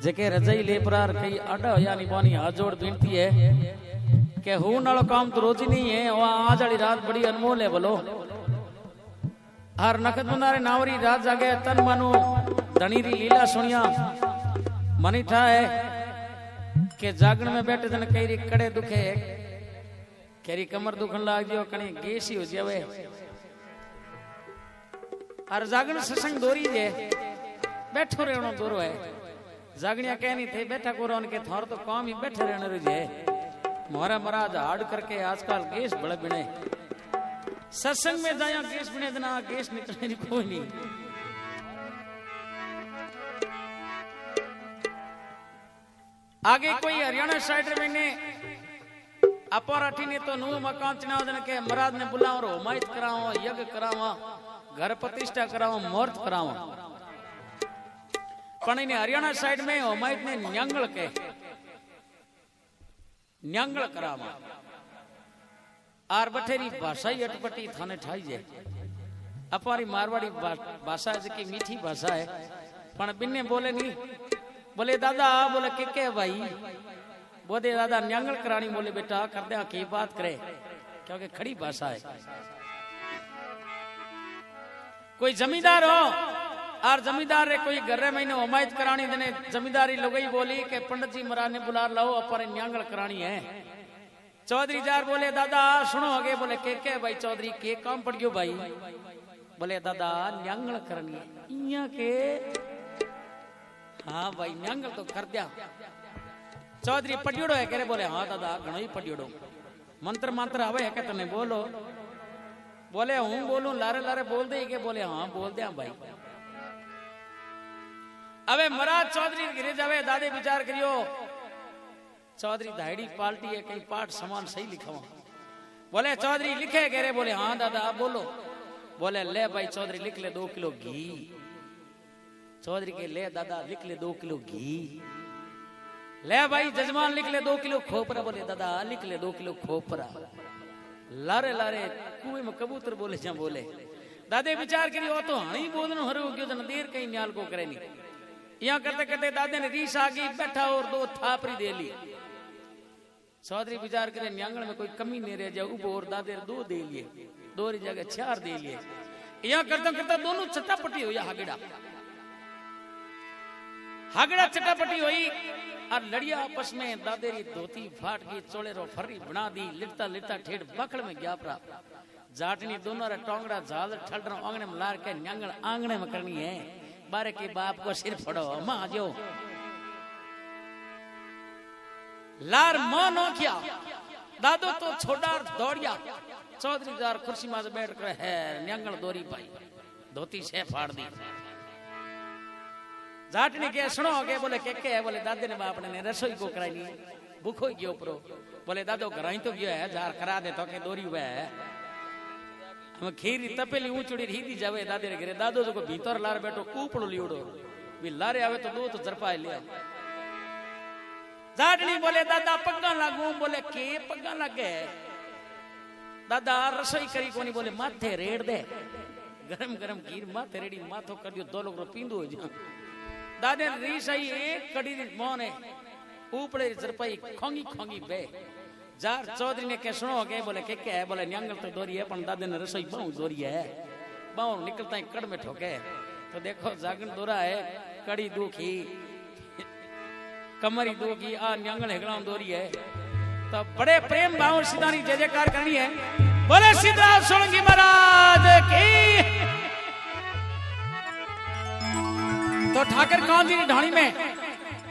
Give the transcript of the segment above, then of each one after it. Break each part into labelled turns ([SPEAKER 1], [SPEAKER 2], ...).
[SPEAKER 1] जेके रजाई लेपरार कई अड़ा यानी बानी हाथ जोड़ विनती है कि हूं नालो काम तो रोज ही नहीं है। आज वाली रात बड़ी अनमोल है बोलो। हर नखत बनारे नावरी रात जागे तन मनु धनी री लीला सुनिया मनी था है कि जागण में बैठे दिन कई कड़े दुखे केरी कमर दुखन लाग जियो कणी गेसी हो जावे। हर जागण सत्संग दोरी जे बैठो रहनो दोरो है। जागणिया कहनी थे बैठा को रोन के थार तो काम ही बैठे रहने रुझे। मोरा महाराज हार्ड करके आजकल गैस बड़े बिने सत्संग में जाया गैस बिने देना गैस निकलने की कोई नहीं। आगे कोई हरियाणा साइड में ने अपराठी ने तो नू मकान चुनाव दिन के महाराज ने बुलाओ रो माइत कराओ यज्ञ कराओ घर प्रतिष्ठा कराओ मुहूर्त कराओ। पण ने हरियाणा साइड में होमाइत ने न्यांगल के न्यांगल करावा आर बठेरी भाषा ही अटपटी थाने ठाई जे। अपारी मारवाड़ी भाषा की मीठी भाषा है पण बिन्ने बोले नहीं। बोले दादा बोले के भाई बोले दादा न्यांगल करानी। बोले बेटा कर दे की बात करे क्योंकि खड़ी भाषा है। कोई जमींदार हो और जमींदार रे कोई घर महीने उमायत करानी देने जमींदारी लोगई बोली के पंडित जी महाराज ने बुला लाओ अपन न्यांगल करानी है। चौधरी जार बोले दादा सुनो आगे। बोले के भाई चौधरी के काम पड़ गयो भाई। बोले दादा न्यांगल करनी है इया के। हाँ भाई न्यांगल तो कर दिया। चौधरी पढ़ियोड़ो है करे। बोले हाँ दादा घणो ही पढ़ियोड़ो मंत्र मंत्र आवे है के तने बोलो। बोले हूं बोलूं लारे लारे बोल दे के। बोले हाँ बोल दे भाई। अबे महाराज चौधरी गिरे जावे दादे विचार करियो चौधरी धाड़ी पाल्टी है कहीं पाठ समान सही लिखा। बोले चौधरी लिखे कह रहे। बोले हाँ दादा आप बोलो। बोले ले भाई चौधरी लिख ले 2 किलो घी। चौधरी के ले दादा लिख ले 2 किलो घी। ले भाई जजमान लिख ले 2 किलो खोपरा। बोले दादा लिख ले 2 किलो खोपरा। लारे लारे कुएं में कबूतर बोले जा बोले। दादे विचार करियो तो हणी बोलनो हरो गयो जन देर कहीं न्याल को करे नहीं। यहाँ करते करते दादे ने रीस आ गई बैठा और 2 थापरी दे ली। चौधरी विचार करे न्यांगल में कोई कमी नहीं रह जाए उबो और दादे 2 दे लिए 2 जगह 4 दे लिए। यहाँ करता करता दोनों चटापटी हुई हागड़ा हागड़ा चटापटी हुई और लड़िया आपस में दादे री धोती फाट गई चोले रो फर्री बना दी। लिटता लिटता ठेठ बकड़ में गया परा जाटनी दोनों रा टोंगड़ा झाल ठल आंगने में लार के न्यांगल आंगने में करनी है। बारे के बाप को सिर फड़ो मां जो लार मां नो किया दादो तो छोड़ा दौड़िया। चौधरी जार कुर्सी में बैठ कर है न्यांगल दोरी पाई धोती से फाड़ दी। जाटनी के सुनो आगे। बोले के है। बोले दादे ने बाप ने रसोई को कराई ली भूखो गयो परो। बोले दादो घराई तो गयो है जार करा दे तो के दोरी हुआ है हम खीरी तपेली ऊंचड़ी रीदी जावे दादे रे घरे। दादो जो भीतर लार बैठो कूपड़ो लियोड़ो भी लारे आवे तो 2 तो जरपा ले। जाटनी बोले दादा पग्गा लागू। बोले के पग्गा लागे दादा रसोई करी कोनी। बोले माथे रेड़ दे गरम गरम घी माथे रेड़ी माथो कर दियो 2 लोग पींदो हो जा। दादे रीस आई एक कड़ी मोने ऊपड़े जरपाई खोंगी खोंगी बे। जार चौधरी ने के सुनो के। बोले के है। बोले न्यांगल तो दोरी है पण दादे ने रसोई बाऊ दोरी है बाऊ निकलता है कड़ में ठोके। तो देखो जागन दोरा है कड़ी दुखी कमरी दुखी आ न्यांगल हेगड़ा दोरी है। तो बड़े प्रेम भाव सिद्धानी जय जयकार करनी है। बोले सिद्धराज सोलंकी महाराज की। तो ठाकर कांव जी ढाणी में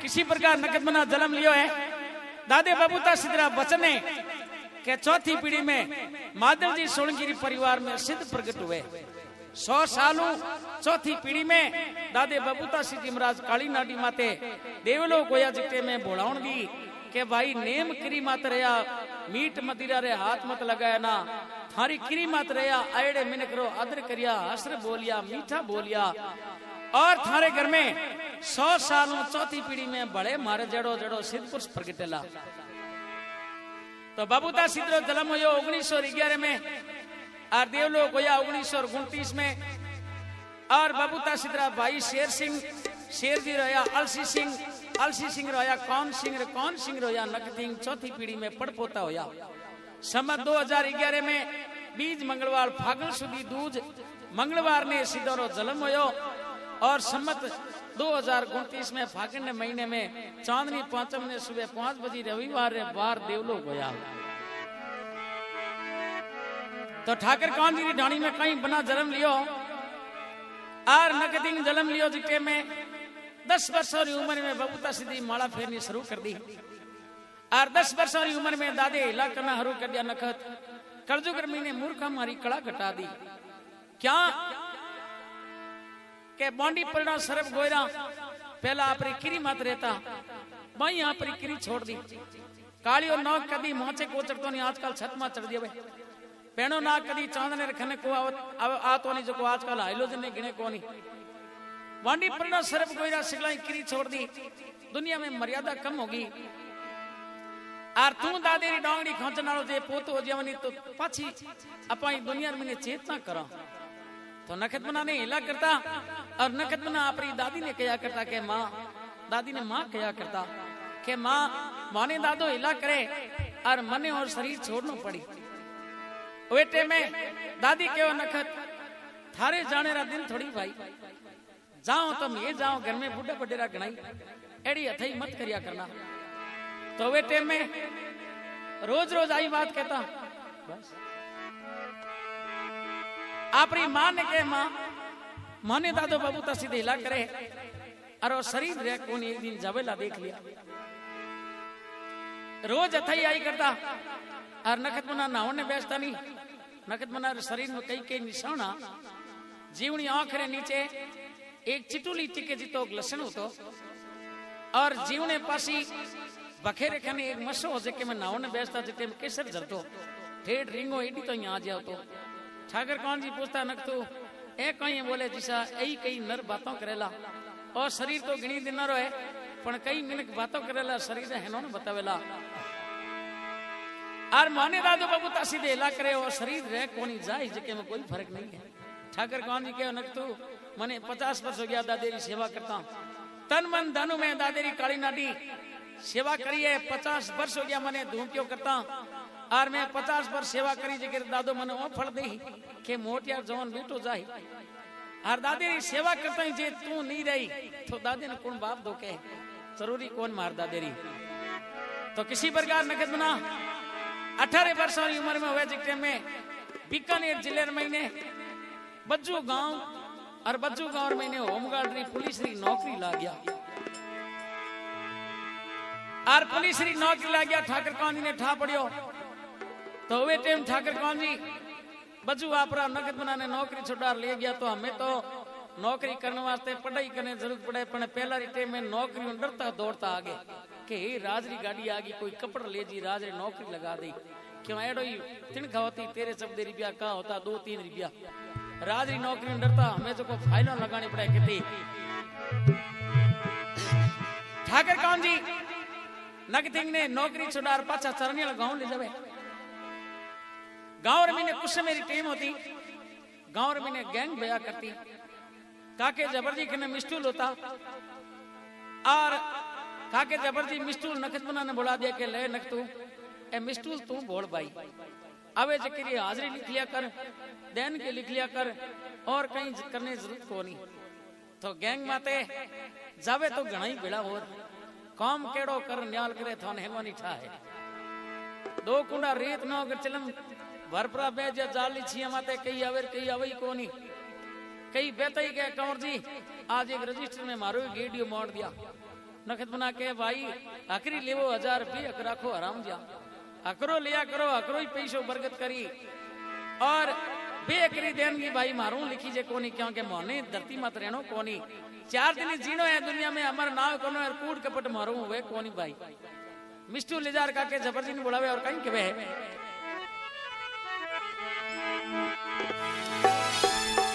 [SPEAKER 1] किसी प्रकार नकद मना जन्म लियो है। दादे बबूता सिद्धरा वचन है कि 4थी पीढ़ी में माधव जी सोलंकी परिवार में सिद्ध प्रकट हुए। 100 सालों 4थी पीढ़ी में दादे बबूता सिद्धि महाराज काली नाडी माते देवलो गोया जिते में बोलाउन दी के भाई नेम किरी मात रहा मीट मदिरा रे हाथ मत लगाया ना थारी किरी मत रहा आयड़े मिनकरो आदर करिया हसर बोलिया मीठा बोलिया। और थारे घर में 100 सालों 4थी पीढ़ी में बड़े मारे जड़ो जड़ो सिद्ध पुरुष प्रगटेला। तो बबूता सिद्धरो जन्म हुयो 1911 में और देवलो गोया 1929 में। और बबूता सिद्धरा भाई शेर सिंह शेर जी रहा अलसी सिंह आलसी सिंह रोया कौन सिंह रोया नकतिंग चौथी पीढ़ी में पड़पोता होया। सम्मत 2011 में बीज मंगलवार फागण सुधी दूज मंगलवार ने सिद्धोरो जन्म होयो और सम्मत 2029 में फागण ने महीने में चांदनी पांचम ने सुबह 5 बजे रविवार रे बार देवलोक होया। तो ठाकर कौन जी ढाणी में कहीं बना जन्म लियो आर नकदिंग जन्म लियो जिके में 10 वर्षों की उम्र में बबूता सीधी माला फेरनी शुरू कर दी और 10 वर्षों की उम्र में दादे हिला करना शुरू कर दिया। नखत कलजुगर महीने मूर्खा मारी कड़ा घटा दी क्या के बॉन्डी पलड़ा सरब गोयरा पहला अपनी किरी मत रहता वही अपनी किरी छोड़ दी कालियो नौक कदी मोचे कोचर तो नहीं आजकल छत में चढ़ दिया पेणो ना कदी चांदने रखने को आतो नहीं जो आजकल हाइलोजन ने गिने को नहीं वांडी पलड़ा सरब गोयरा सिगलाई किरी छोड़ दी दुनिया में मर्यादा कम होगी आर तू दादेरी डोंगड़ी खोचनारो जे पोतो हो जवनी तो पाछी अपनी दुनिया में चेतना करो तो नखत मना ने हिला करता और नखत मना अपनी दादी ने कहा करता के माँ दादी ने माँ कहा करता के माँ माने दादो हिला करे और मने और शरीर छोड़ना पड़ी वेटे में दादी के नखत थारे जाने रा दिन थोड़ी भाई जाओ तुम ये जाओ घर में बुढ़ा बडेरा गणाई एड़ी अथई मत करिया करना। तो वे टेम में रोज रोज आई बात कहता बस आपरी मां ने के मां माने दादो बाबू ता सीधे हिला करे और शरीर रे कोनी एक दिन जवेला देख लिया रोज अथई आई करता और नखत मना नाव ने बेचता नहीं नखत मना शरीर में कई कई निशाना जीवनी आंख रे नीचे एक चिटुली टिके जितो लसन होतो और जीवने पासी बखेरे खने एक मसो हो जेके में नाव ने बेचता जिते में केसर जरतो ठेठ रिंगो एडी तो यहाँ जाओ तो ठाकर कौन जी पूछता नक तू ए कहीं बोले जिसा यही कई नर बातों करेला और शरीर तो गिनी दिन रहे पण कई मिनक बातों करेला शरीर है नो बतावेला और माने दादो बाबू तासी दे ला करे और शरीर रहे कोनी जाए जेके में कोई फर्क नहीं है। ठाकर कौन जी के नक तू मने 50 वर्ष हो गया दादेरी सेवा करता तन मन धनु में दादेरी काली नाडी सेवा करिए 50 वर्ष हो गया मने धूमक्यो करता और मैं 50 वर्ष सेवा करी जगह दादो मने ओ फल दे के मोटिया जवान बेटो जाए और दादेरी सेवा करता ही जे तू नहीं रही तो दादे ने कौन बाप दो के जरूरी कौन मार दादेरी। तो किसी प्रकार नगद बना 18 वर्षों की उम्र में हुए जिक्र में बीकानेर जिले में बज्जू गांव और बज्जू गांव में होमगार्ड री पुलिस री नौकरी ला गया और पुलिस री नौकरी ला गया। ठाकर कौन जी ने ठा पड़ियो तो वे टाइम ठाकर कौन जी बज्जू आपरा नगद बनाने नौकरी छुड़ा ले गया। तो हमें तो नौकरी करने वास्ते पढ़ाई करने जरूरत पड़े पर पहला टाइम में नौकरी डरता दौड़ता आगे कि राजरी गाड़ी आ गई कोई कपड़ा ले जी राजरी नौकरी लगा दी क्यों एडो ही तिनखा होती तेरे 14 रुपया का होता 2-3 रुपया राजरी नौकरी डरता हमें जो को फाइलों लगानी पड़े कितनी। ठाकर कौन जी नगतिंग ने नौकरी छुड़ार पाछा चरनी गांव ले जावे गांव में कुछ मेरी टीम होती गांव में गैंग बया करती काके जबरजी के मिस्टूल होता और काके जबरजी मिस्टूल नखत ने बुला दिया के ले नखतू ए मिस्टूल तू बोल भाई अवे जकरी हाजिरी लिख लिया कर देन के लिख लिया कर और कहीं करने जरूरत को नहीं। तो गैंग माते जावे तो घना ही बेड़ा और काम केड़ो कर न्याल करे थान हेवानी ठा है 2 कुंडा रेत नो अगर चलम भरपरा बेज जाली छिया माते कई आवे को नहीं कई बेतई के कंवर जी आज एक रजिस्टर में मारो गेडियो मोड़ दिया नखत बना के भाई आखिरी लेवो 1000 रुपये राखो आराम दिया अकरो लिया करो अकरो ही पैसो बरगत करी और बेकरी देन की भाई मारू लिखी जे कोनी क्योंकि मोने धरती मत रहनो कोनी 4 दिन जीनो है दुनिया में हमारा नाव कोनो और कूड़ कपट मारू वे कोनी भाई मिस्टू लेजार का के जबरजी ने बुलावे और कहीं के वे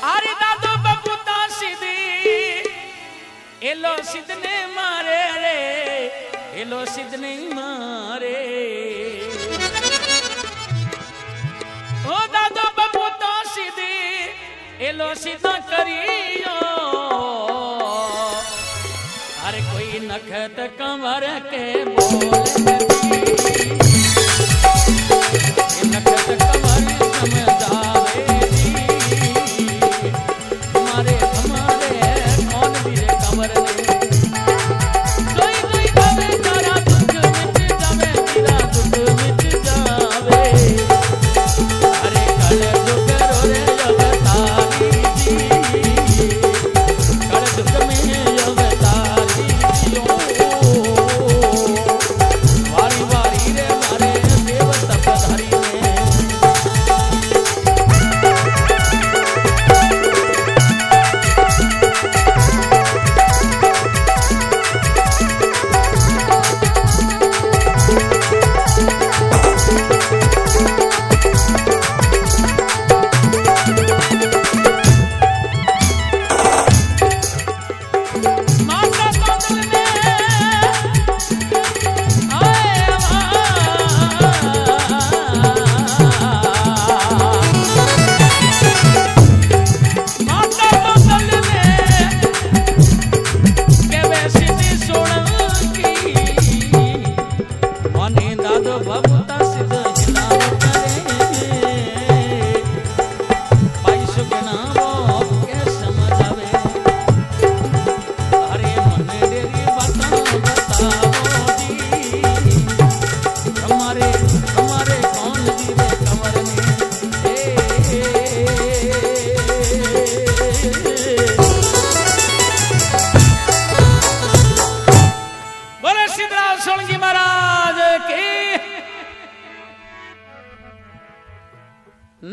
[SPEAKER 1] आरे दादो बबूता सीधी एलो सिद्धने मारे रे एलो सिद्धने मारे ओ दादो बबूता सीधी एलो सीधा करियो अरे कोई नखत कंवर के बोले नखत कंवर समझावे हमारे हमारे कौन भी कंवर ने कोई कोई भावे तारा दुख मिट जावे तेरा दुख मिट जावे अरे कल दुख रो रे अवतारी जी कल दुख में अवतारी वारी वारी रे मारे देव तपधारी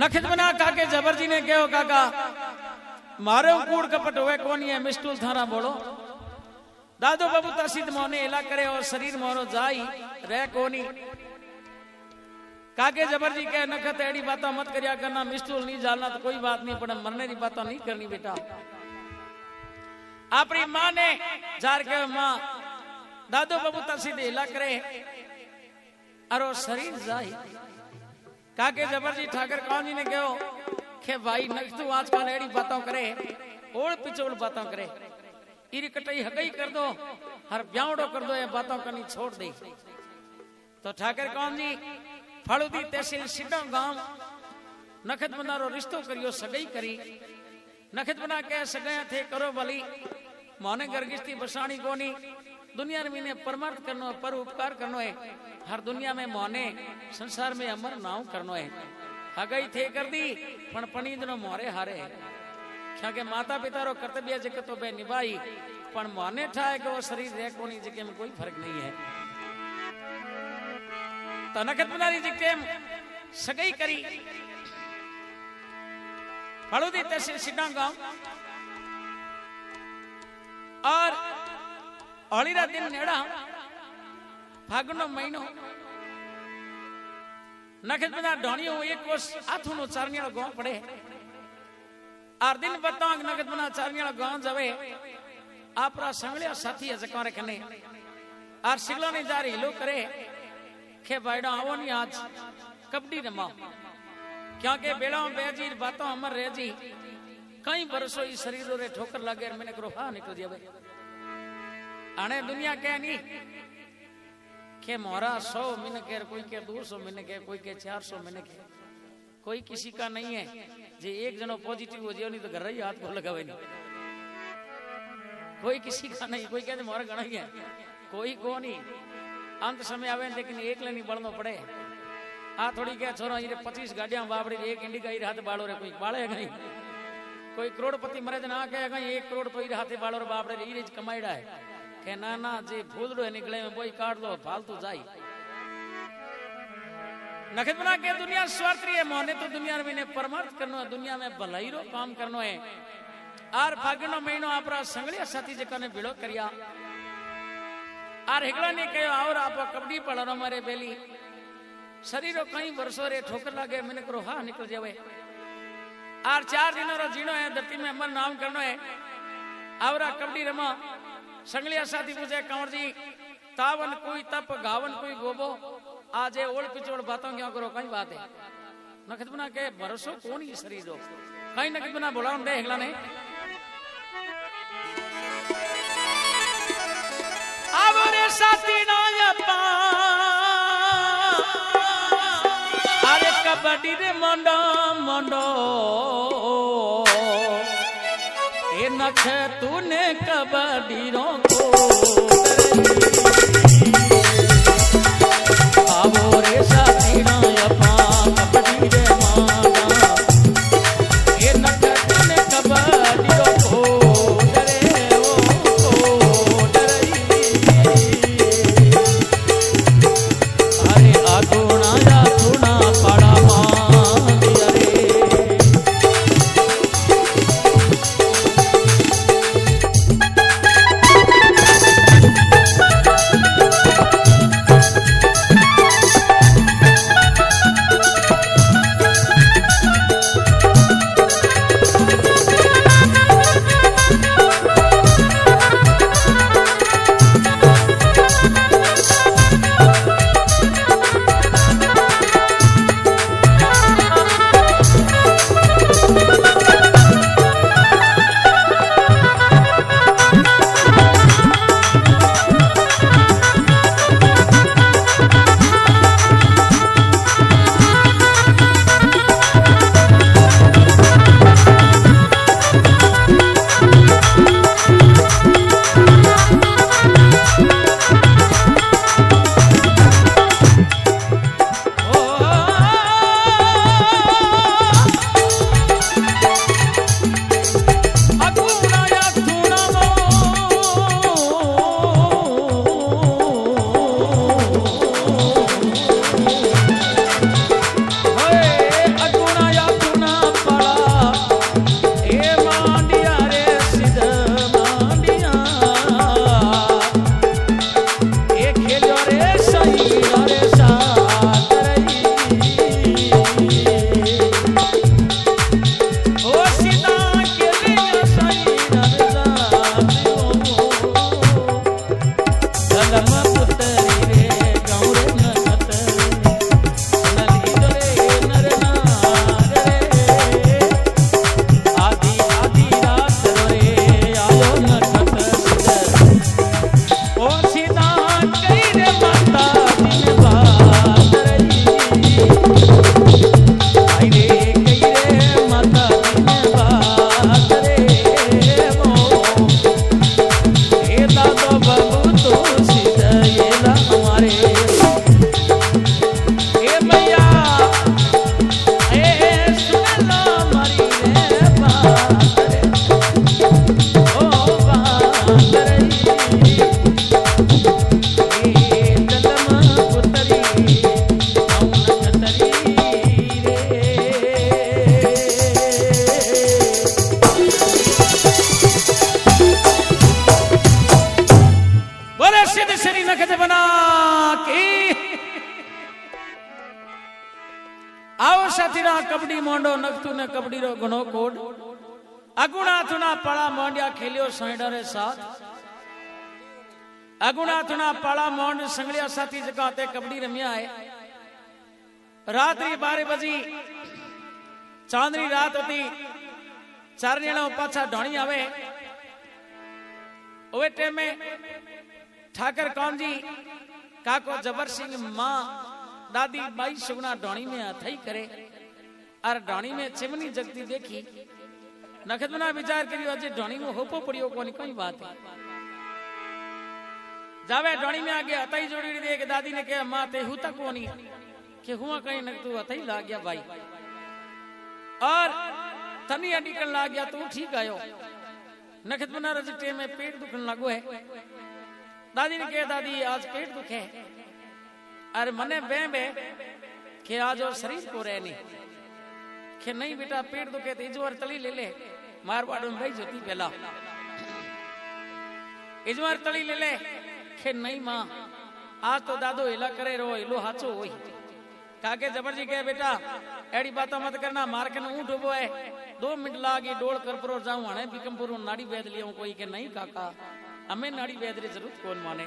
[SPEAKER 1] नखत बना काके जबर जी ने कहो काका मारो कूड़ कपट होवे कोनी है मिस्टूल थारा बोलो दादो बाबू तसिद मोने एला करे और शरीर मोरो जाई रह कोनी काके जबर जी कहे नखत एड़ी बात मत करिया करना मिस्टूल नहीं जालना तो कोई बात नहीं पर मरने की बात नहीं करनी बेटा अपनी मां ने जार के मां दादो बाबू तसिद एला करे अरो शरीर जाई काके जबर जी ठाकर कौन जी ने कहो के भाई नखतू आजकल एड़ी बातों करे ओड़ पिछोड़ बातों करे इरी कटई हगई कर दो हर ब्यावड़ो कर दो ये बातों करनी छोड़ दे तो ठाकर कौन जी फड़ुदी तहसील सिडो गांव नखत बनारो रिश्तो करियो सगई करी नखत बना के सगया थे करो भली मोने गर्गिस्ती बसाणी कोनी दुनिया में ने परमार्थ करनो पर उपकार करनो है हर दुनिया में मोने संसार में अमर नाव करनो है हगई थे कर दी पण पनींद नो मोरे हारे क्या के माता पिता रो कर्तव्य जके तो बे निभाई पण मोने ठाए के वो शरीर रे कोनी जके में कोई फर्क नहीं है तो नखत बनारी जके सगई करी फड़ोदी तहसील सिडा गांव और होलीरा दिन नेड़ा फागुनो महीनो नखत बना ढोणियो एक कोस आथुनो चारनिया गांव पड़े आर दिन बताओ नखत बना चारनिया गांव जावे आपरा संगलिया साथी है जकारे कने आर सिगलो ने जा रही लो करे के भाईडा आवो नहीं आज कबड्डी रमा क्योंकि बेड़ा बेजी बातों अमर रह जी कई बरसों इस शरीर रे ठोकर लगे मैंने करो हाँ निकल जावे आने दुनिया क्या नहीं के मोरा 100 मिन के कोई के 200 मिन के कोई के 400 मिन के कोई किसी का नहीं है जे एक जनो पॉजिटिव हो जाए नहीं तो घर ही हाथ को लगावे नहीं कोई किसी का नहीं कोई कहते मोरा गणा ही है कोई को नहीं अंत समय आवे लेकिन एक नहीं बढ़ना पड़े आ थोड़ी क्या छोरा ये 25 गाड़ियां बाबड़ी एक इंडिका ही हाथ बाड़ो रे कोई बाड़े नहीं कोई करोड़पति मरे ना कहे कहीं 1 करोड़ तो हाथे बाड़ो रे बापड़े ईरेज कमाईड़ा है के ना ना जे फूलड़ो निकले में कोई काट दो फालतू जाई नखत बना के दुनिया स्वार्थी है मोने तो दुनिया में ने परमार्थ करनो है दुनिया में भलाई रो काम करनो है आर फागुनो महीनो आपरा संगलिया साथी जका ने भिड़ो करिया आर हिगड़ा ने कहो और आप कबड्डी पड़ो मारे बेली शरीरो कई वर्षों रे ठोकर लागे मैंने करो हाँ निकल जावे आर 4 दिनों रो जीनो है धरती में अमर नाम करनो है आवरा कबड्डी रमा संगलिया साथी पूछे कंवर जी तावन कोई तप गावन कोई गोबो आजे ओल पिछोड़ बातों क्या करो कई बात है नखत बना के भरोसो कौन ही शरीर दो कई नखत बना बोला दे हिगला ने साथी नायपा अरे कबड्डी रे मंडो मंडो ए नख तूने कबड्डी रो को आवो रे साथी नायपा कबड्डी रे मांगा ए नख तूने कबड्डी रो को कबड्डी मोंडो नकतू ने कबड्डी रो घणो कोड अगुणा थुना पड़ा मोंडिया खेलियो साइडा रे साथ अगुणा थुना पड़ा मोंड संगलिया साथी जगाते कबड्डी रमिया है रात्रि 12 बजी चांदनी रात होती चार जना पाछा ढोणी आवे ओवे टाइम में ठाकर कौन जी काको जबर सिंह मां दादी बाई सुगना ढोणी में हथई करे और ढोणी में चिमनी जगती देखी नखदना विचार करियो अजे ढोणी में होपो पड़ियो कोनी कोई बात है जावे ढोणी में आगे हथई जोड़ी दे के दादी ने कहा मां ते हुता कोनी के हुआ कहीं न तू हथई ला गया भाई और तनी अडिकन ला गया तू ठीक आयो नखदना रजटे में पेट दुखन लागो है दादी ने कहा दादी आज पेट दुखे अरे मने बे बे के आज और शरीर को रहने के नहीं बेटा पेट दुखे तो इजवार तली ले ले मारवाड़ में भाई जोती पहला इजवार तली ले ले के नहीं मां आज तो दादो हिला करे रो हिलो हाचो होई काके जबर जी कहे बेटा एड़ी बात मत करना मार के ऊंट उबो है 2 मिनट लागी डोल कर परो जाऊं हणे बिकमपुर नाड़ी वेद लियो कोई के नहीं काका हमें नाड़ी वेद री जरूरत कौन माने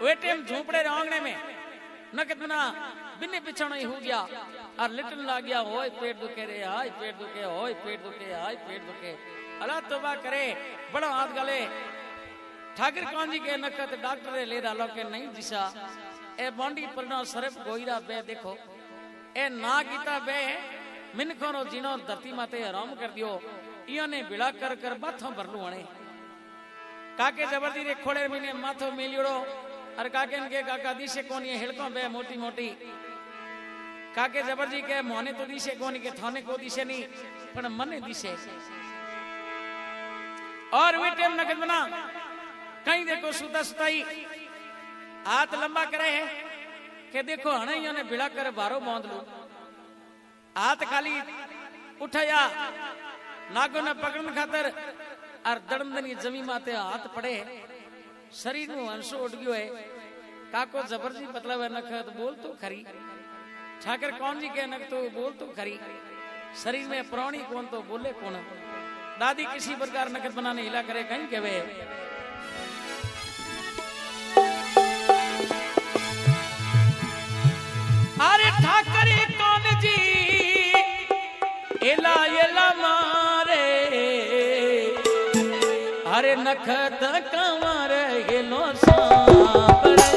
[SPEAKER 1] वे टाइम झोपड़े आंगने में न कितना बिन्ने बिछाना ही हो गया और लिटन ला गया होय पेट दुखे रे हाय पेट दुखे होय पेट दुखे हाय पेट दुखे अल्लाह तौबा करे बड़ा हाथ गले ठाकर कौन जी के नखत डॉक्टर ले डालो के नहीं दिशा ए बॉन्डी पर सरफ गोईरा बे देखो ए ना गीता बे मिनखो नो जीनो धरती माते आराम कर दियो इयो ने बिड़ा कर कर माथो भरलू हणे काके जबरदी रे खोड़े मिने माथो मिलियो और काके के काका दिशे कोनी हिड़को बे मोटी मोटी काके जबरजी के मोने तो दिशे कोनी के थाने को दिशे नहीं पण मने दिशे और वे टाइम नगद बना कहीं देखो सुता सुताई हाथ लंबा करे है के देखो हणैया ने बिड़ा कर बारो बांध लो हाथ खाली उठाया नागो ने पकड़न खातर और दड़मदनी जमी माते हाथ पड़े शरीर में अंशो उठ गयो है काको जबरजी मतलब है नख तो बोल तो खरी ठाकर कौन जी के नख तो बोल तो खरी शरीर में प्राणी कौन तो बोले कौन दादी किसी प्रकार नकद बनाने हिला करे कहीं के वे अरे ठाकर कौन जी एला एला मारे अरे नखत कंवर हेलो सांपड़े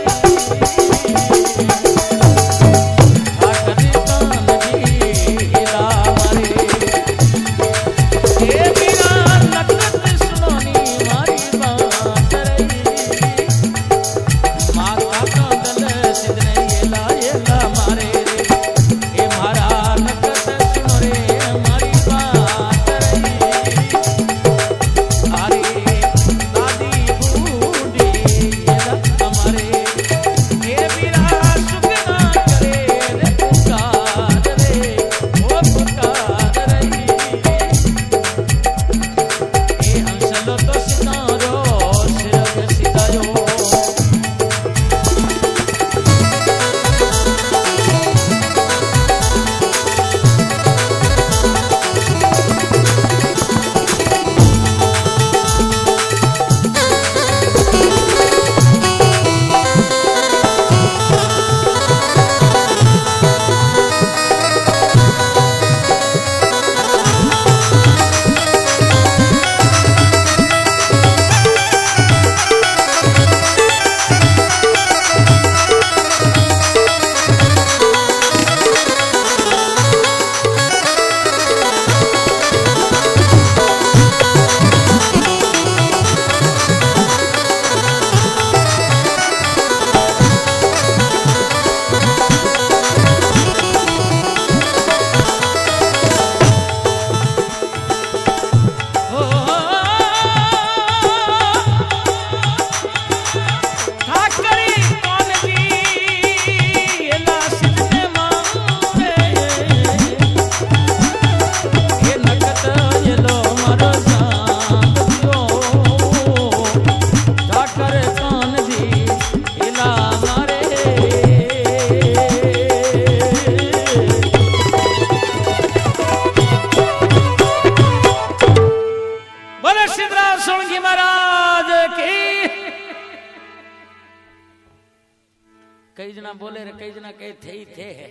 [SPEAKER 1] कई जना बोले रे कई जना कहे थे ही थे है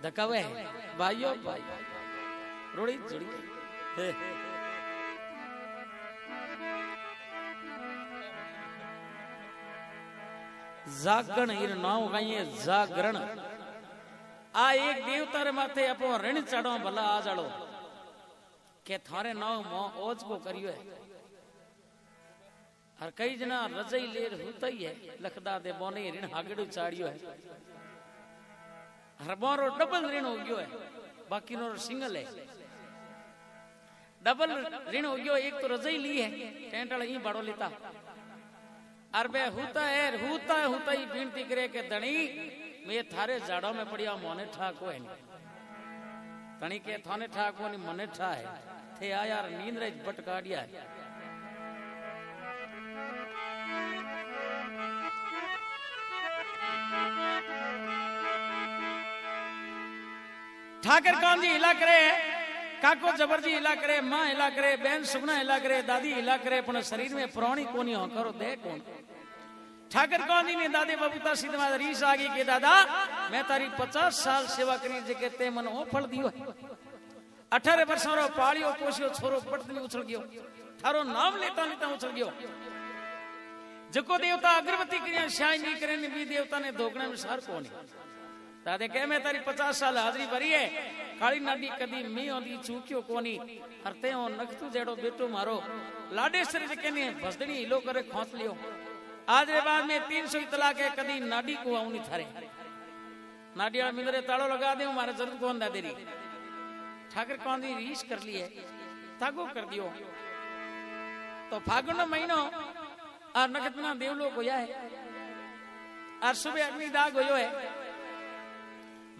[SPEAKER 1] धकावे भाइयों भाई रोड़ी जुड़ी जागरण ईर नाव गाइए जागरण आ एक देवता रे माथे अपो ऋण चढ़ो भला आ जाड़ो के थारे नाव मो ओज को करियो है और कई जना रजई लेर होता ही है लखदा दे बोने ऋण हागड़ू चाड़ियो है हर बोरो डबल ऋण हो गयो है बाकी नो सिंगल है डबल ऋण हो गयो एक तो रजई ली है टेंटल ही बड़ो लेता और बे होता ही बिनती करे के धणी मैं थारे जाड़ो में पड़िया मोने ठाको है धणी के थाने ठाको नहीं मने ठा है थे आ यार नींद रे बट काटिया है ठाकर कौन जी हिला करे काको जबरजी हिला करे मां हिला करे बहन सुगना हिला करे दादी हिला करे पण शरीर में प्राणी कोनी हो करो दे कौन ठाकर कौन जी ने दादे बबूता सीधा रीस आ गई के दादा मैं तारी 50 साल सेवा करी जे ते मन ओ फल दियो 18 वर्षों रो पालियो पोसियो छोरो पटनी उछल गयो थारो नाम लेता लेता उछल गयो जको देवता अगरबत्ती करिया शाइन नहीं करे बी देवता ने धोकने में सार कोनी दादे कह मैं तारी 50 साल हाजरी भरी है काली नाडी कदी मी ओंदी चूकियो कोनी हरते हो नखतू जेड़ो बेटो मारो लाडेसर जे केने भसदनी हिलो करे खोस लियो आज रे बाद में 300 तलाक है कदी नाडी को आउनी थारे नाडी वाला मिंदरे तालो लगा दे मारे जरूरत कोन दा देरी ठाकर कौन दी रीस कर ली है तागो कर दियो तो फागुन महीनो और नखतना देवलो होया है और सुबह अग्नि दाग होयो है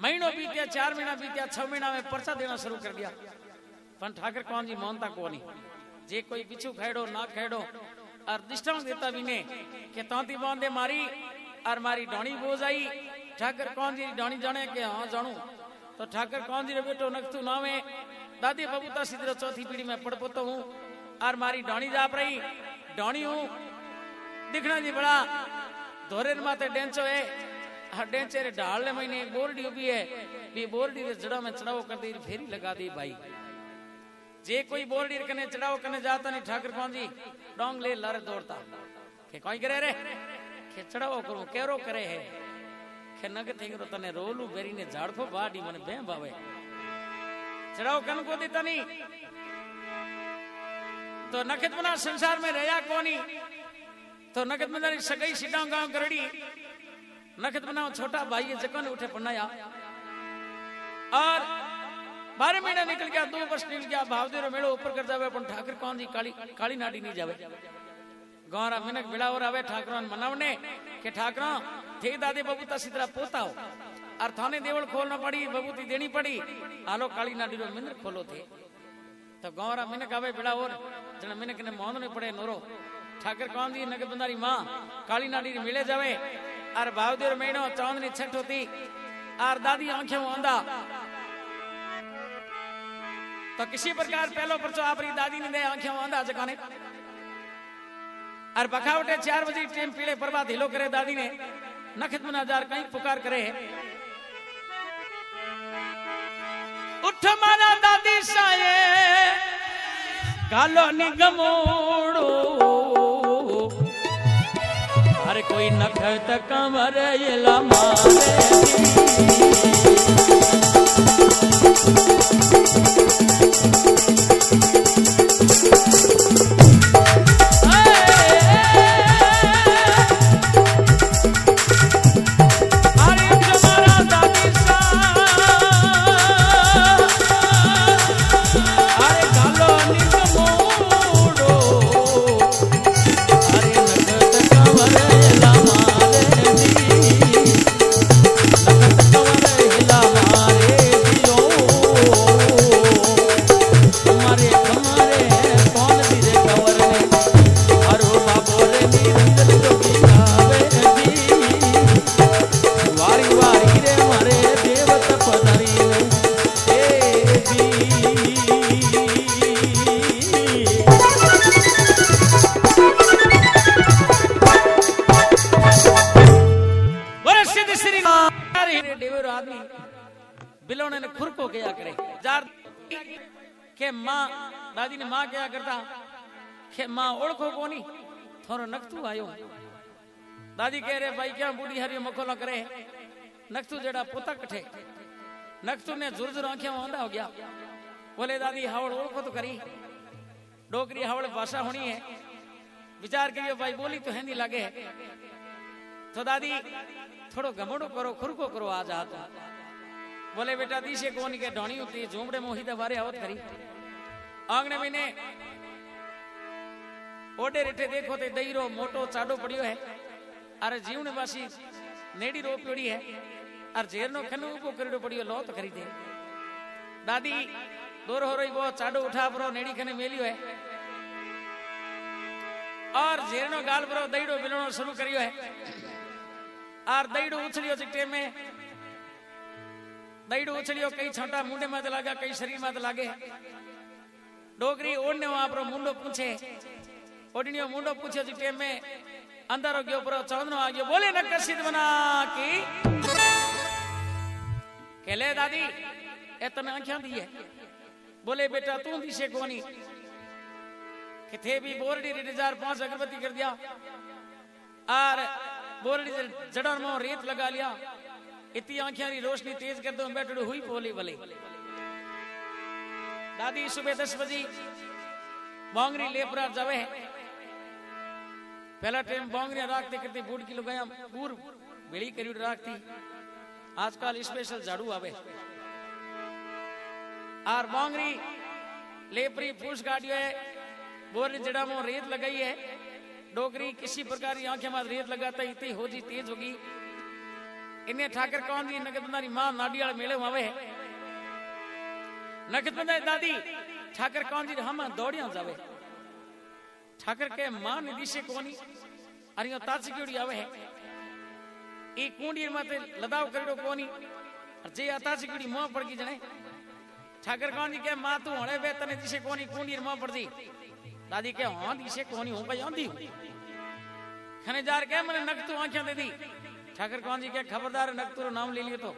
[SPEAKER 1] महीनों बीत्या 4 महीना बीत्या 6 महीना में पर्चा देना शुरू कर दिया पर ठाकर कौन जी मोहनता कोनी जे कोई बिच्छू खेड़ो ना खेड़ो और दृष्टांत देता भी ने कि तौती बांधे मारी और मारी डोणी बोझ आई ठाकर कौन जी डोणी जाने के हाँ जानू तो ठाकर कौन जी रे बेटो नखतू नावे दादी बबूता सिद्धरो चौथी पीढ़ी में पड़पोतो हूँ और मारी डोणी जाप रही डोणी हूँ दिखना जी बड़ा धोरेर माथे डेंचो है डेंचे रे ढालने महीने एक बोरडी उभी है बी बोरडी रे जड़ा में चढ़ाओ कर दी फेरी लगा दी भाई जे कोई बोरडी कने चढ़ाओ कने जाता नहीं ठाकर कौन जी डोंग ले लारे दौड़ता के कोई करे रे के चढ़ाओ करूं केरो करे है के नग थेंगरो तने रोलू बेरी ने झाड़खो बाडी मने बे बावे चढ़ाओ कन को देता नहीं तो नखत बना संसार में रहया कोनी तो नखत बना सगई सीधा गांव करड़ी नखत बनाओ छोटा भाई जको ने उठे पन्नाया और 12 महीना निकल गया 2 वर्ष निकल गया भावदेरो मेड़ो ऊपर कर जावे पण ठाकर कौन जी काली नाडी नहीं जावे गौरा मिनक बिड़ा और आवे ठाकरान मनावने के ठाकरा थे दादे बबूता सिद्धरा पोताओ और थाने देवल खोलना पड़ी बबूती देनी पड़ी आलो काली नाडी रो मिनक खोलो थे तो गौरा मिनक आवे बिड़ा और जने मिनक ने मोहन ने पड़े नोरो ठाकर कौन जी नगद बंदारी मां काली नाडी मिले जावे और भावदेर महीनो चांदनी छठ होती और दादी आंखें आंधा तो किसी प्रकार पहलो परचो आपरी दादी ने दे आंखें आंधा जगाने और बखावटे 4 बजे टेम पीले प्रभात हिलो करे दादी ने नखत मुनाजार कहीं पुकार करे उठ मारा दादी साये कालो निगमोड़ो अरे कोई नखत कमर येला बिलोने ने खुर को क्या करे जार के मां दादी ने मां क्या करता के मां ओळखो कोनी थोरो नखतू आयो दादी कह रहे भाई क्या बूढ़ी हरी मखोला करे नखतू जेड़ा पोता कठे नखतू ने जुरजुर आंखें आंधा हो गया बोले दादी हावड़ ओळखो तो करी डोगरी हावड़ भाषा होनी है विचार करियो भाई बोली तो हिंदी लागे तो दादी थोड़ो घमोड़ो करो खुरको करो आज हाथ बोले बेटा दिशे कोनी के ढोणी होती झूमड़े मोहित बारे आवत करी आंगने में ने ओडे रेठे देखो ते दईरो मोटो चाडो पड़ियो है अरे जीवने वासी नेडी रो पड़ी है और जेरनो खनु को करडो पड़ियो लोत करी दे दादी दूर हो रही वो चाडो उठा परो नेडी खने मेलियो है और जेरनो गाल परो दईडो बिलणो शुरू करियो है और दईडो उछलियो चिट्टे में दईडो उछलियो कई छांटा मुंडे में लागा कई शरीर में लागे डोगरी ओढ़ने वहां पर मुंडो पूछे ओढ़नियो मुंडो पूछे चिट्टे में अंदर गयो पर चांदनो आ गयो बोले नक्कर सिद्ध बना की केले दादी ए तने आंखें दी है बोले बेटा तू दिशे कोनी कि थे भी बोरडी 5 अगरबत्ती कर दिया और बोरड़ी जड़न में रेत लगा लिया, इतनी आंखियां की रोशनी तेज कर दो बैठो हुई बोली भले। दादी सुबह 10 बजे बांगरी लेपरा जावे, पहला टाइम बांगरियां राखते करते बूढ़ की लुगाया पूर बेड़ी करी राखती, आजकल स्पेशल झाड़ू आवे और बांगरी लेपरी फूस गाड़ी है, बोरड़ी जड़ा में रेत लगाई है, डोगरी किसी प्रकार की आंखें में रेत लगाता इतनी हो जी तेज होगी। इन्हें ठाकर कौन जी नगदबंदारी मां नाडियाल मेले में आवे, नगदबंदा दादी ठाकर कौन जी हम दौड़िया जावे, ठाकर के मां ने दिशे कोनी अरियो ताची क्योड़ी आवे है, ई कुंडी माते लदाव करियो कोनी, जे ताची क्योड़ी मुंह पड़ गई जने, ठाकर कौन जी के मां तू हणे वे तने दिशे कोनी कुंडी मुंह पड़ जी, दादी के हां दिशे कोनी हूं भाई आंदी खने जार के मैंने नक तू आंखें दे दी, ठाकर कौन जी के खबरदार नक तू नाम ले लिए तो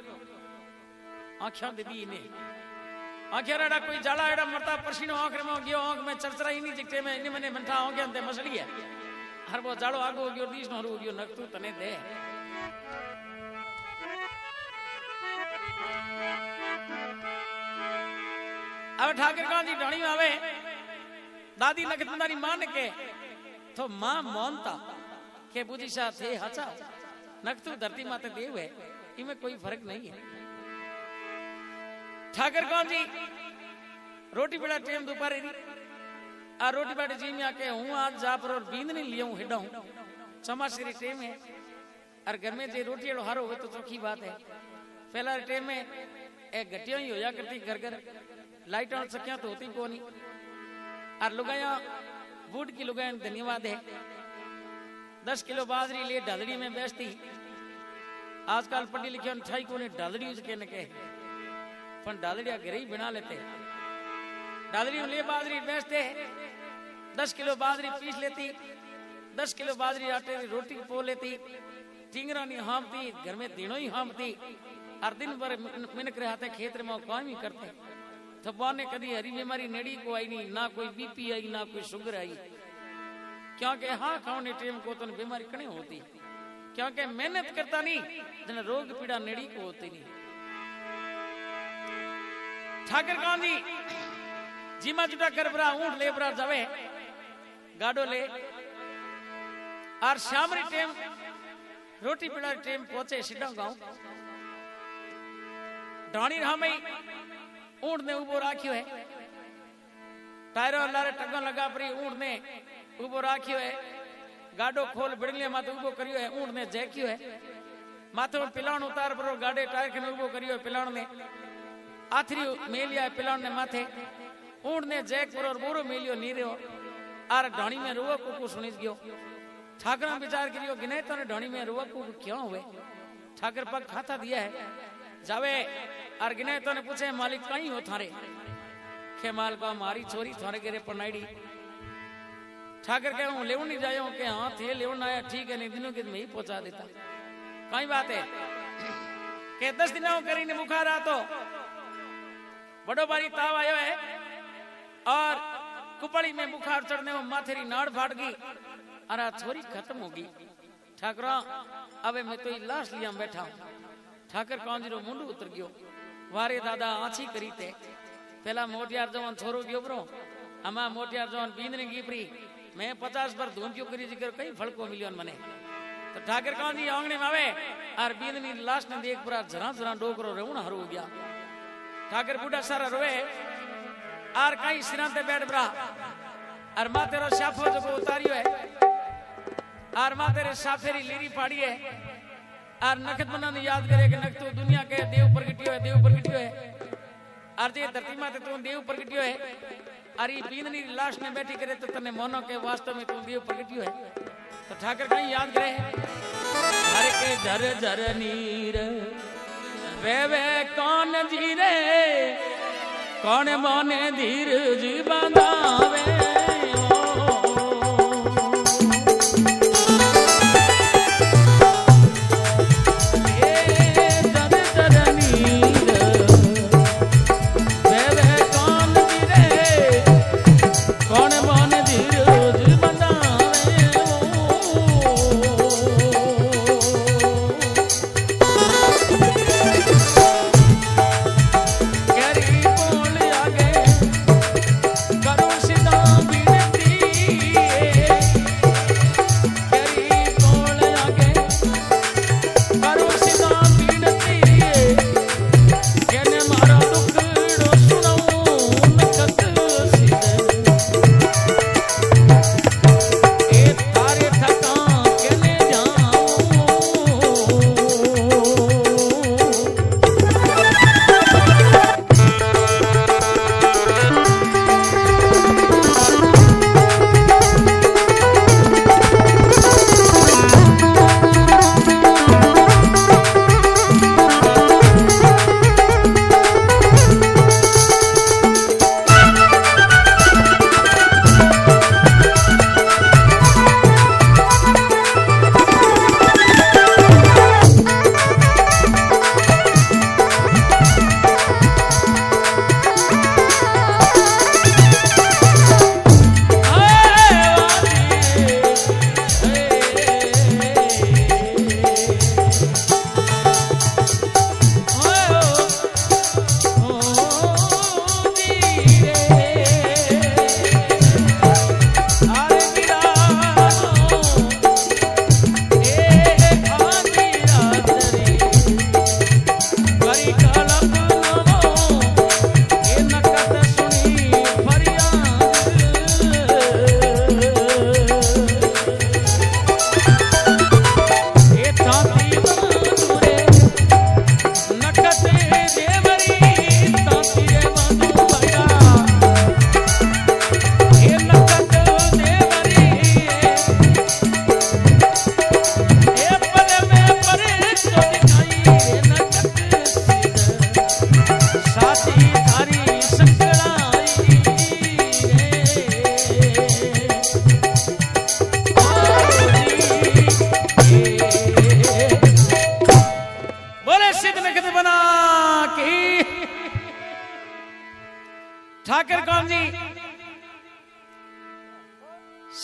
[SPEAKER 1] आंखें दे दी इन्हें, आंखें रड़ा कोई जाला एड़ा मरता पसीनो आंख में गयो, आंख में चरचरा ही नहीं जिकटे में इन्हें मैंने मंठा आंखें अंते मसली है, हर वो जालो आगो हो गयो दीस न हो गयो नक तू तने दे। अब ठाकर कौन जी ढाणी में आवे, दादी नगदबंदारी मान के तो मां मोनता के बुझी सा थे हचा नकतू धरती माते देव है, इनमें कोई फर्क नहीं है। ठाकर कौन जी रोटी बड़ा टाइम दोपहर आ रोटी बड़ा जी में आके हूं आज जा पर और बींद नहीं लिया हूं हिडा हूं चमासरी टाइम है, और घर में जे रोटी हारो हो तो चौकी बात है। पहला टाइम में एक घटिया ही होया करती घर घर लाइट ऑन सकिया तो होती को नहीं, और लुगाया बूढ़ की लुगाया धन्यवाद है 10 किलो बाजरी ले ढालड़ी में बेचती, आजकल पढ़ी लिखी ठाई को ने ढालड़ी उसके न कहे पर ढालड़िया घर ही बना लेते, ढालड़ी ले बाजरी बेचते 10 किलो बाजरी पीस लेती, 10 किलो बाजरी आटे की रोटी पो लेती, टिंगरा नहीं हामती घर में दिनों ही हामती, और दिन भर मिनक रहे आते खेत में काम ही करते, तो ने कभी हरी बीमारी नेड़ी को आई नहीं, ना कोई बीपी आई ना कोई शुगर आई, क्योंकि हाँ खाने टाइम को तो बीमारी कने होती, क्योंकि मेहनत करता नहीं जन रोग पीड़ा नेड़ी को होती नहीं। ठाकर गांधी जीमा जुटा कर बरा ऊंट ले बरा जावे गाडो ले, और शामरी टाइम रोटी पीड़ा टाइम पहुंचे सीधा गांव, ढाणी रामई ऊंट ने उबो राख्यो है, टायरो लारे टगा लगा परी ऊंट ने उबो राख्यो है, गाडो खोल बिड़लिया माथे उबो करियो है, ऊंट ने जैक्यो है, माथे में पिलाण उतार पर गाडे टायर के उबो करियो है, पिलाण ने आथरी मेलिया है पिलाण ने माथे, ऊंट ने जैक पर और बोरो मेलियो नीरियो, आर ढाणी में रुआ कुकु सुनी गयो, ठाकर विचार करियो गिने तो ढाणी में रुआ कुकु क्यों हुए, ठाकर पग खाता दिया है जावे, और गिने तो ने पूछे मालिक कहीं हो थारे, के माल का मारी छोरी थारे गिरे पनाईडी, ठाकर कह हूं लेवन नहीं जायो के हाँ थे लेवन आया ठीक है नहीं दिनों के में ही पहुंचा देता, कई बात है के 10 दिनों करी ने बुखार आ तो बड़ो बारी ताव आयो है, और कुपड़ी में बुखार चढ़ने में माथेरी नाड़ फाट गई, अरे छोरी खत्म होगी, ठाकरा अबे मैं तो लाश लिया बैठा हूं, ठाकर कौन जी रो मुंडू उतर गयो, वारे दादा आछी करी थे, पहला मोटियार जवान छोरो गयो ब्रो, अमा मोटियार जवान बींदने गिपरी, मैं 50 बार धूम क्यों करी जिक्र कई फल को मिलियन मने, तो ठाकर कौन जी आंगने में आवे, और बींदनी लाश ने देख पूरा जरा जरा डोकरो रेवना हर हो गया, ठाकर बूढ़ा सारा रोए, और कई सिरांते बैठ बरा, और माँ तेरा शाफो जो उतारियो है, और माँ तेरे साफेरी लीरी पाड़ी है, और नखत मना ने याद करे कि नख तो दुनिया के देव प्रगटियो है, देव प्रगटियो है, और जे धरती माते तू देव प्रगटियो है, और ये बींदनी लाश ने बैठी करे तो तने मोनो के वास्तव में तू देव प्रगटियो है, तो ठाकर कहीं याद करे हर के झर झर नीर वे कौन जीरे कौन मोने धीरज बांधावे,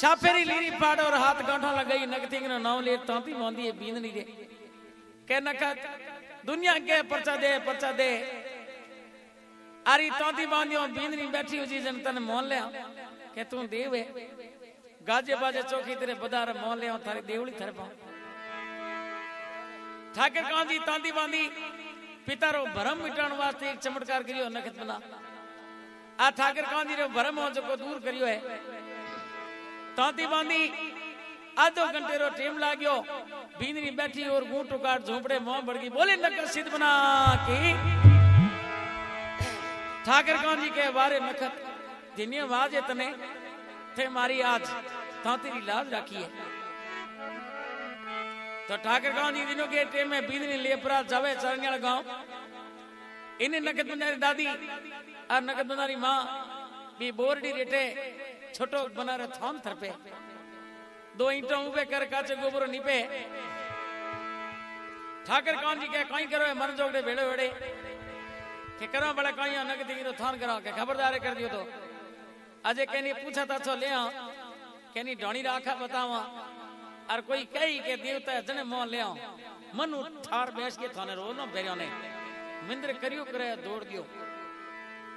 [SPEAKER 1] साफेरी लीरी पाड़ और हाथ गांठा लगाई नगती नो नाव ले तांती मोंदी है बींदनी रे के नखत दुनिया के परचा दे आरी तांती बांधियो बींदनी बैठी हुई जन तन मोन ले के तू देव है गाजे बाजे चौकी तेरे बदार मोन ले थारी देवली थर पा ठाकर कांजी तांती बांधी पितारो भरम मिटाण वास्ते एक चमत्कार करियो नखत बना आ ठाकर कांजी रो भरम हो जो दूर करियो है तांती बांधी आधो घंटे रो टेम लाग्यो बींदनी बैठी और गूंटू काट झोंपड़े मोह बढ़गी बोले नखत सिद्ध बना की ठाकर कांजी के बारे नखत धन्यवाद है तने थे मारी आज तांती लाज रखी है तो ठाकर कांजी दिनों के टेम में बींदनी लेपरा जावे चरनियाल गांव इन्हें नखत बंदारी दादी और नखत बंदारी माँ भी बोरडी रेटे छोटो बना रहे थाम थर पे दो ईंटों ऊपे कर काचे गोबरो नीपे ठाकर कांजी के कहीं करो मर जोगड़े भेड़े भेड़े के करो बड़ा कहीं नगदी रो थान करो के खबरदार कर दियो तो अजय कहनी पूछा था तो ले आ कहनी ढोणी राखा बतावा और कोई कही के देवता जने मोह ले आओ मनु थार बैठ के थाने रो न भेरियो ने मिंद्र करियो करे दौड़ गयो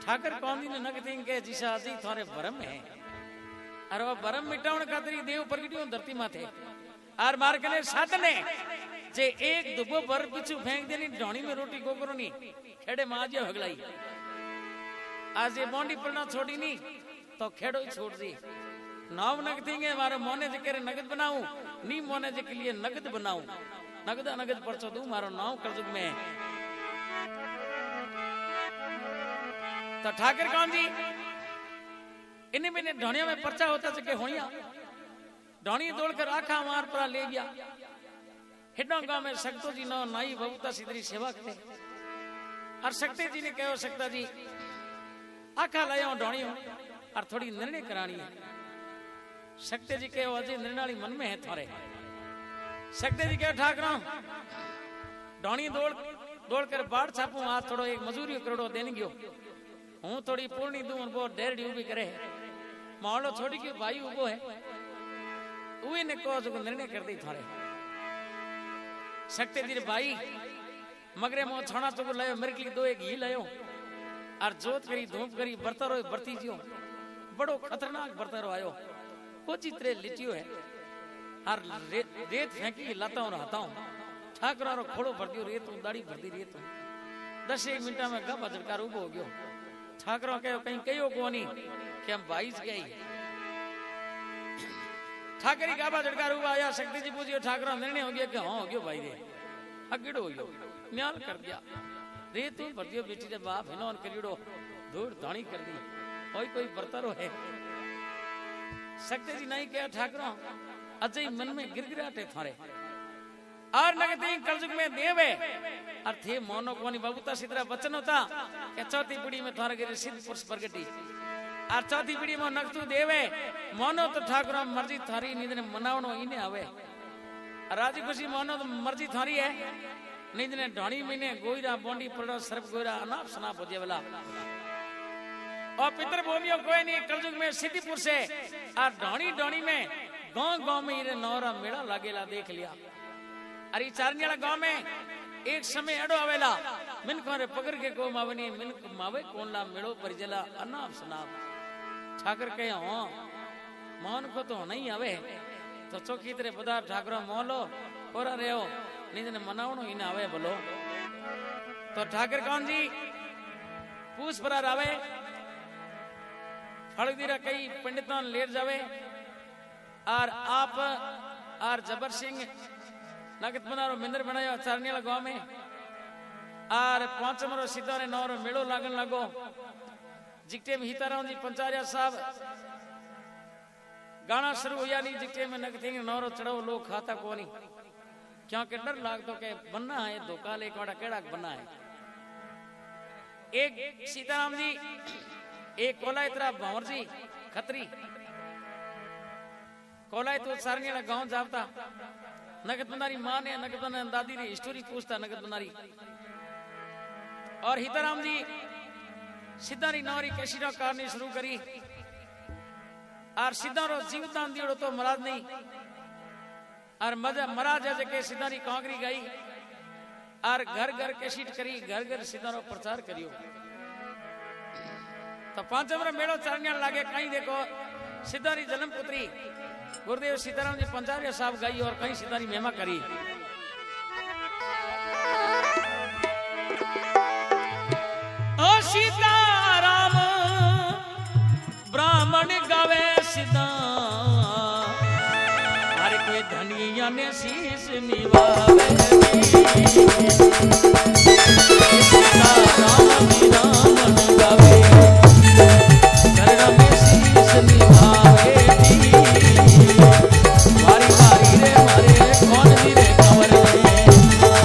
[SPEAKER 1] ठाकर कांजी ने नगदी के जिसा जी थारे भरम है और वो भरम मिटावण खातरी देव प्रगटियो धरती माथे और मार कने साधने जे एक दुबो भर पीछू फेंक देनी ढोणी में रोटी गोकरो नी खेड़े में आज हगलाई आज ये बोंडी पड़ना छोड़ी नी तो खेड़ो ही छोड़ दी नाव नगद देंगे मारो मोने जे करे नगद बनाऊं नी मोने जे के लिए नगद बनाऊं नगद परचो दूं मारो नाव करजुग में तो ठाकर कांजी इन्हें मैंने ढोणिया में पर्चा होता सके होया ढोणी दौड़कर आखा मार परा ले गया हिडो गांव में सक्तो जी नो नाई बबूता सिद्धरी सेवा करे और सक्ते जी ने कहो सक्ता जी आखा लाया ढोणी और थोड़ी निर्णय करानी है सक्ते जी कहो अजय निर्णय मन में है थारे सक्ते जी कहो ठाकरा ढोणी दौड़ कर बाढ़ छापू आज थोड़ो एक मजूरी करोड़ो देने गयो हूं थोड़ी पूर्णी दूं और बहुत डेढ़ उभी करे माहौलो छोड़ी क्यों भाई उबो है उही ने को जो निर्णय कर दी थारे सकते जी भाई मगरे मो छाना तो लायो मेरे के लिए दो एक घी लायो और जोत करी धूप करी बरतरो बरती जियो बड़ो खतरनाक बरतरो आयो कोची त्रे लिटियो है और रेत फेंकी लाता हूं रहता हूं ठाकरा रो खोड़ो भर दियो रेत दाढ़ी भर दी रेत 10 मिनट में गप झटकार उबो हो गयो ठाकरो कहो कहीं कहो कोनी कि हम भाई से गई ठाकरी गाबा झटकार हुआ आया शक्ति जी पूछियो ठाकरा निर्णय हो गया कि हां हो गयो भाई रे अगड़ो हो गयो न्याल कर दिया रे तू भरदियो बेटी रे बाप हिनोन करियो धूड़ धाणी कर दी कोई बरतरो है शक्ति जी नहीं कहा ठाकरा अजय मन में गिरगिराटे थारे और नगदी कलजुग में देवे और थे मोनो कोनी बबूता सिद्धरा वचन होता के चौथी पीढ़ी में थारे गिरे सिद्ध पुरुष प्रगटी और चौथी पीढ़ी में नगतु देवे मोनो तो ठाकुर मर्जी थारी नींद ने मनावनो इने आवे राजी खुशी मोनो तो मर्जी थारी है नींद ने ढोणी महीने गोईरा बोंडी पड़ो सर्प गोईरा अनाप शनाप हो जेवला और पितर भूमियों कोई नहीं कलजुग में सिद्धिपुर से और ढोणी में गांव में ये नौरा मेला लागेला देख लिया अरे चारनियाला गांव में एक समय अड़ो आवेला मिन को पकड़ के को मावनी मिन मावे कोनला मेड़ो परिजला अनाप शनाप ठाकर कहे हां मोहन को तो नहीं आवे तो चौकी तेरे पदार ठाकुर मोहलो कोरा रेओ नींद ने मनावणो इने आवे बोलो तो ठाकर कौन जी पूछ पर आवे फड़दीरा कई पंडितों लेट जावे और आप और जबर सिंह नगद बनारो मिंदर बनायो चारनियाला गांव में और पांचमरो सीधा ने नौरो मेड़ो लागन लगो जिकटे में हिताराम जी पंचारिया साहब गाना शुरू हुआ नहीं जिकटे में नगद नौरो चढ़ो लोग खाता कोनी क्योंकि डर लाग तो के बनना है धोखा ले कोड़ा केड़ा बनना है एक सीताराम जी एक कोलाई तरह भंवर जी खत्री कोलाई तो चारनियाला गांव जावता नगद बंदारी मां ने नगद बंदारी दादी ने स्टोरी पूछता नगद बंदारी और हिताराम जी सिद्धारी नौरी कैसी कहानी शुरू करी और सीधारो जीवदान दियो तो महाराज नहीं और महाराज के सीधारी कांगरी गई और घर घर कैसेट करी घर घर सीधारो प्रचार करियो तो पांचमरा मेड़ो चढ़ने लागे कहीं देखो सीधारी जन्म पुत्री गुरुदेव सीताराम जी पंजाबी साहब गई और कहीं सीधारी महिमा करी ओ सीताराम ब्राह्मण गावे सीधा हर कोई धनिया ने शीश निभावे सीताराम ब्राह्मण गावे चरण में शीश निभावे वारी वारी रे मारे कौन दी रे कंवर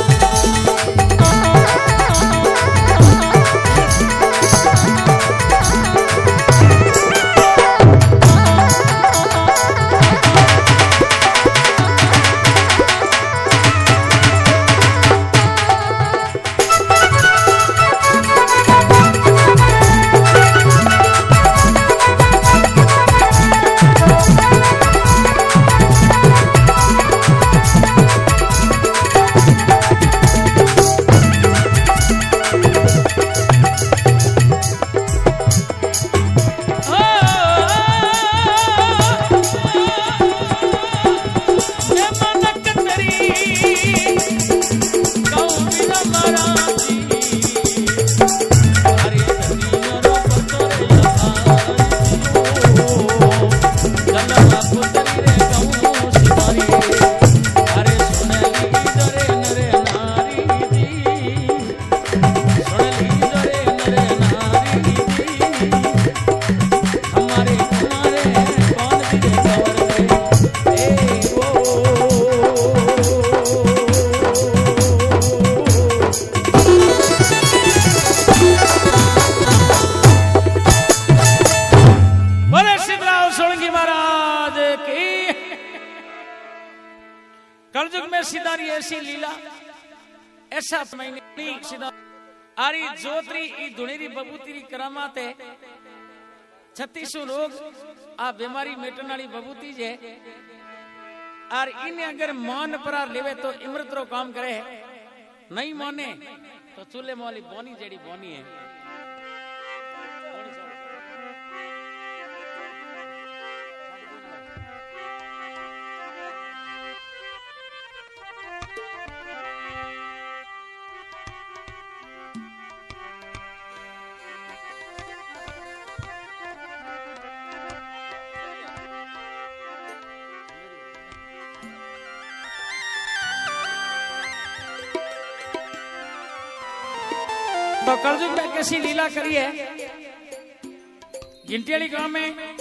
[SPEAKER 1] कलयुग में सीधारी ऐसी लीला ऐसा महीने सीधा आरी जोतरी ई धुनेरी बबूती करामात है 3600 रोग आ बीमारी मेटन वाली बबूती जे और इन्हें अगर मान परार लेवे तो इमरत रो काम करे नहीं माने तो चूल्हे वाली बोनी जेड़ी बोनी है तो कलयुग में कैसी लीला करी है गिनटियाली गांव में